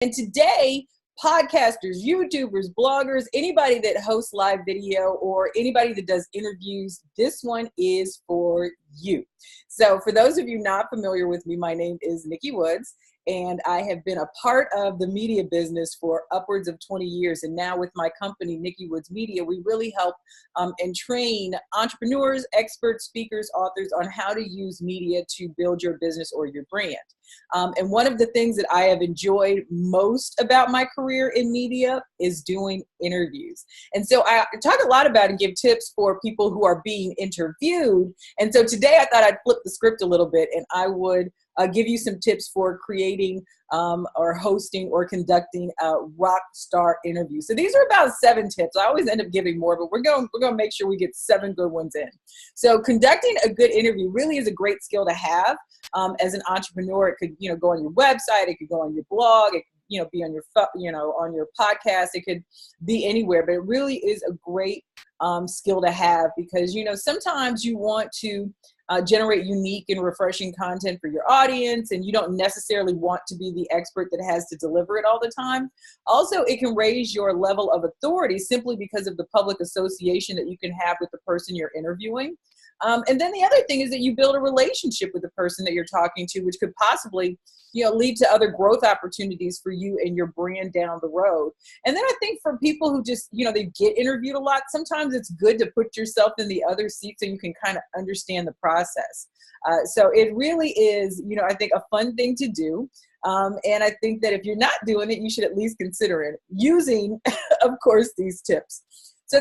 And today, podcasters, YouTubers, bloggers, anybody that hosts live video or anybody that does interviews, this one is for you. So for those of you not familiar with me, my name is Nikki Woods, and I have been a part of the media business for upwards of 20 years. And now with my company, Nikki Woods Media, we really help and train entrepreneurs, experts, speakers, authors on how to use media to build your business or your brand. And one of the things that I have enjoyed most about my career in media is doing interviews. And so I talk a lot about and give tips for people who are being interviewed. And so today I thought I'd flip the script a little bit, and I would give you some tips for creating or hosting or conducting a rock star interview. So these are about 7 tips. I always end up giving more, but we're going to make sure we get 7 good ones in. So conducting a good interview really is a great skill to have as an entrepreneur. It could, go on your website. It could go on your blog. It could, be on your, on your podcast. It could be anywhere, but it really is a great skill to have because, sometimes you want to generate unique and refreshing content for your audience, and you don't necessarily want to be the expert that has to deliver it all the time. Also, it can raise your level of authority simply because of the public association that you can have with the person you're interviewing. And then the other thing is that you build a relationship with the person that you're talking to, which could possibly, lead to other growth opportunities for you and your brand down the road. And then I think for people who just, they get interviewed a lot, sometimes it's good to put yourself in the other seat so you can kind of understand the process. So it really is, I think a fun thing to do. And I think that if you're not doing it, you should at least consider it using, of course, these tips. So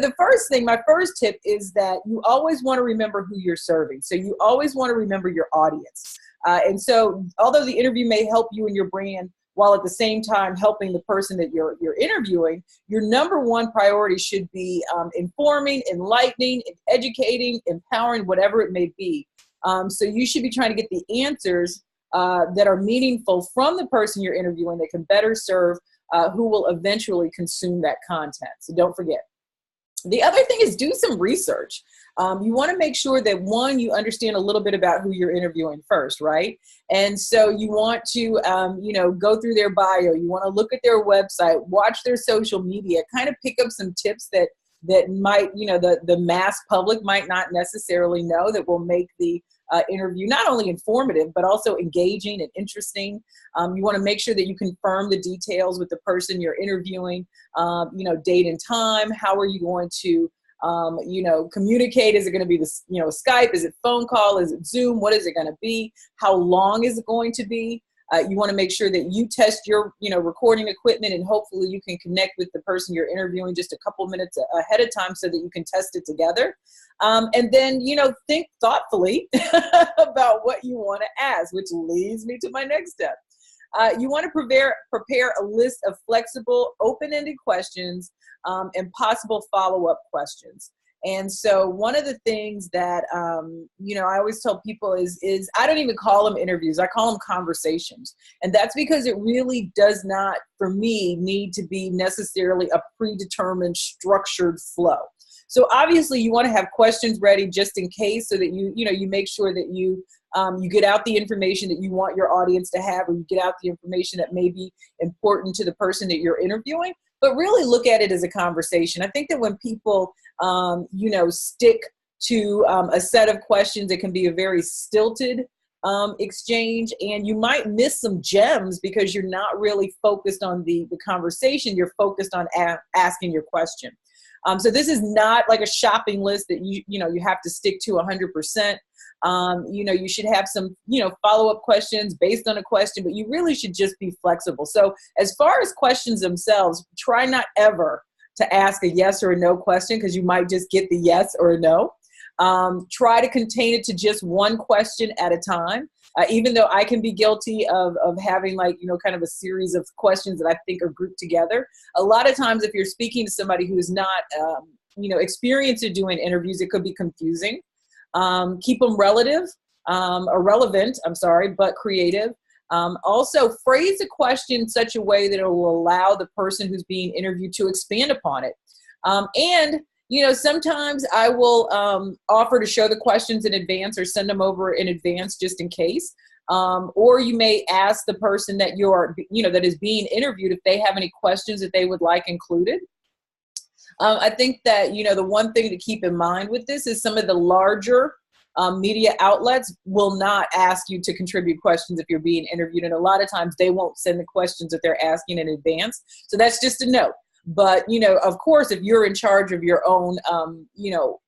my first tip is that you always want to remember who you're serving. So you always want to remember your audience. And so although the interview may help you and your brand, while at the same time helping the person that you're interviewing, your number one priority should be informing, enlightening, educating, empowering, whatever it may be. So you should be trying to get the answers that are meaningful from the person you're interviewing that can better serve who will eventually consume that content. So don't forget. The other thing is do some research. You want to make sure that, one, you understand a little bit about who you're interviewing first, right? And so you want to, go through their bio. You want to look at their website, watch their social media, kind of pick up some tips that might, the mass public might not necessarily know that will make the interview not only informative, but also engaging and interesting. You want to make sure that you confirm the details with the person you're interviewing, date and time. How are you going to, communicate? Is it going to be Skype? Is it phone call? Is it Zoom? What is it going to be? How long is it going to be? You want to make sure that you test your, recording equipment, and hopefully you can connect with the person you're interviewing just a couple minutes ahead of time so that you can test it together. And then, think thoughtfully about what you want to ask, which leads me to my next step. You want to prepare a list of flexible, open-ended questions and possible follow-up questions. And so one of the things that, I always tell people is I don't even call them interviews. I call them conversations. And that's because it really does not, for me, need to be necessarily a predetermined, structured flow. So obviously you want to have questions ready just in case, so that you make sure that you get out the information that you want your audience to have, or you get out the information that may be important to the person that you're interviewing. But really look at it as a conversation. I think that when people, stick to a set of questions, it can be a very stilted exchange, and you might miss some gems because you're not really focused on the conversation. You're focused on asking your question. So this is not like a shopping list that you have to stick to 100%. You should have some, follow-up questions based on a question, but you really should just be flexible. So as far as questions themselves, try not ever to ask a yes or a no question, because you might just get the yes or a no. Try to contain it to just one question at a time. Even though I can be guilty of having kind of a series of questions that I think are grouped together. A lot of times if you're speaking to somebody who's not, experienced in doing interviews, it could be confusing. Keep them relevant, but creative. Also phrase a question in such a way that it will allow the person who's being interviewed to expand upon it. And sometimes I will offer to show the questions in advance or send them over in advance just in case. Or you may ask the person that that is being interviewed if they have any questions that they would like included. I think that, the one thing to keep in mind with this is some of the larger media outlets will not ask you to contribute questions if you're being interviewed. And a lot of times they won't send the questions that they're asking in advance. So that's just a note. But, of course, if you're in charge of your own,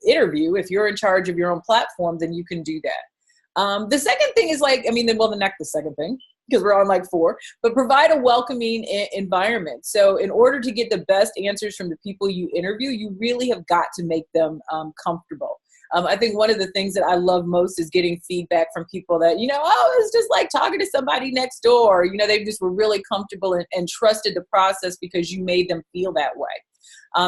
interview, if you're in charge of your own platform, then you can do that. The second thing is the second thing, because we're on like 4, but provide a welcoming environment. So in order to get the best answers from the people you interview, you really have got to make them comfortable. I think one of the things that I love most is getting feedback from people that, it's just like talking to somebody next door. They just were really comfortable and trusted the process because you made them feel that way.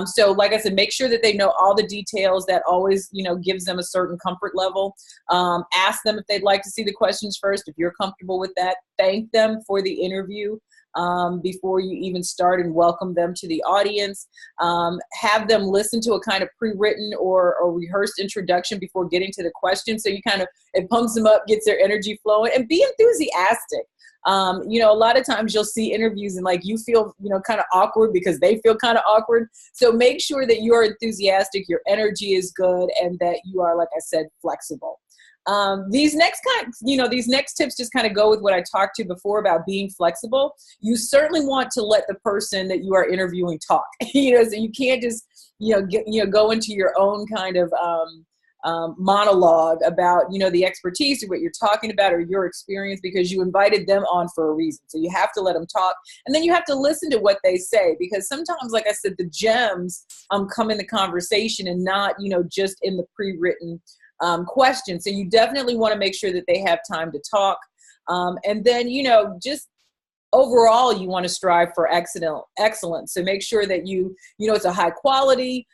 So like I said, make sure that they know all the details. That always, gives them a certain comfort level. Ask them if they'd like to see the questions first. If you're comfortable with that, thank them for the interview before you even start, and welcome them to the audience. Have them listen to a kind of pre-written or rehearsed introduction before getting to the question. So it pumps them up, gets their energy flowing, and be enthusiastic. A lot of times you'll see interviews and you feel, kind of awkward because they feel kind of awkward. So make sure that you are enthusiastic, your energy is good, and that you are, like I said, flexible. These next tips just kind of go with what I talked to before about being flexible. You certainly want to let the person that you are interviewing talk, so you can't just, go into your own kind of, monologue about, the expertise or what you're talking about or your experience, because you invited them on for a reason. So you have to let them talk, and then you have to listen to what they say, because sometimes, like I said, the gems come in the conversation and not, just in the pre-written question. So you definitely want to make sure that they have time to talk. And then, just overall, you want to strive for excellence. So make sure that it's a high quality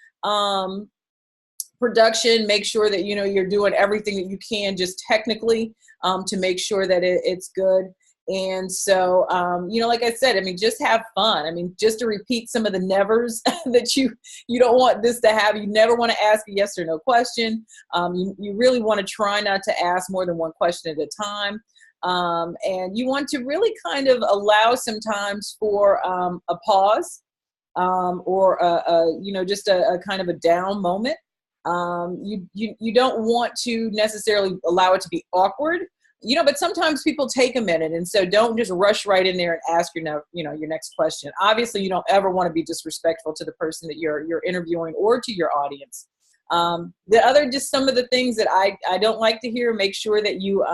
production. Make sure that, you're doing everything that you can just technically to make sure that it's good. And so, like I said, just have fun. Just to repeat some of the nevers that you don't want this to have. You never want to ask a yes or no question. You really want to try not to ask more than one question at a time. And you want to really kind of allow sometimes for a pause or just a kind of a down moment. You don't want to necessarily allow it to be awkward. But sometimes people take a minute, and so don't just rush right in there and ask your next question. Obviously, you don't ever want to be disrespectful to the person that you're interviewing or to your audience. Just some of the things that I don't like to hear, make sure that you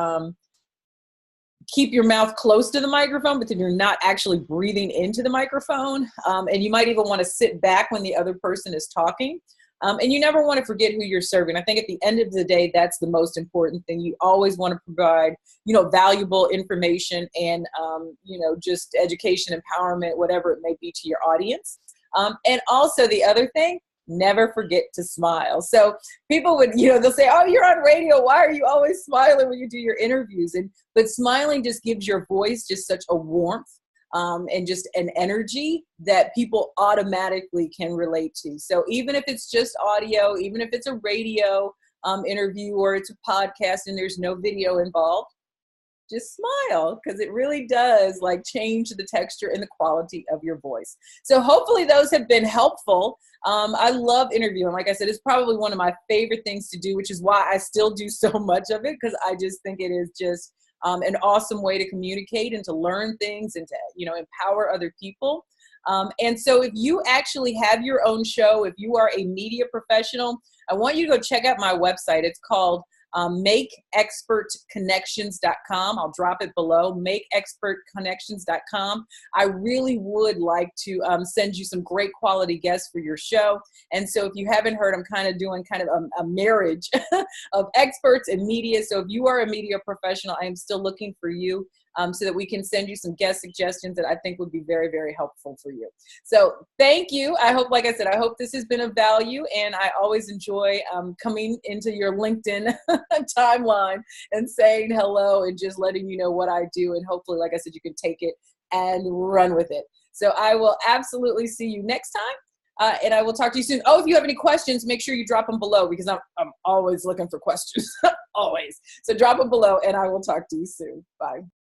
keep your mouth close to the microphone, but then you're not actually breathing into the microphone. And you might even want to sit back when the other person is talking. And you never want to forget who you're serving. I think at the end of the day, that's the most important thing. You always want to provide, valuable information and, just education, empowerment, whatever it may be to your audience. And also the other thing, never forget to smile. So people would, they'll say, oh, you're on radio. Why are you always smiling when you do your interviews? But smiling just gives your voice just such a warmth. And just an energy that people automatically can relate to. So even if it's just audio, even if it's a radio interview or it's a podcast and there's no video involved, just smile, because it really does change the texture and the quality of your voice. So hopefully those have been helpful. I love interviewing. Like I said, it's probably one of my favorite things to do, which is why I still do so much of it, because I just think it is just an awesome way to communicate and to learn things and to, empower other people. And so if you actually have your own show, if you are a media professional, I want you to go check out my website. It's called makeexpertconnections.com. I'll drop it below, makeexpertconnections.com. I really would like to send you some great quality guests for your show. And so if you haven't heard, I'm kind of doing a marriage of experts and media. So if you are a media professional, I am still looking for you. So that we can send you some guest suggestions that I think would be very, very helpful for you. So thank you. I hope, like I said, I hope this has been of value, and I always enjoy coming into your LinkedIn timeline and saying hello and just letting you know what I do. And hopefully, like I said, you can take it and run with it. So I will absolutely see you next time. And I will talk to you soon. Oh, if you have any questions, make sure you drop them below because I'm always looking for questions, always. So drop them below and I will talk to you soon. Bye.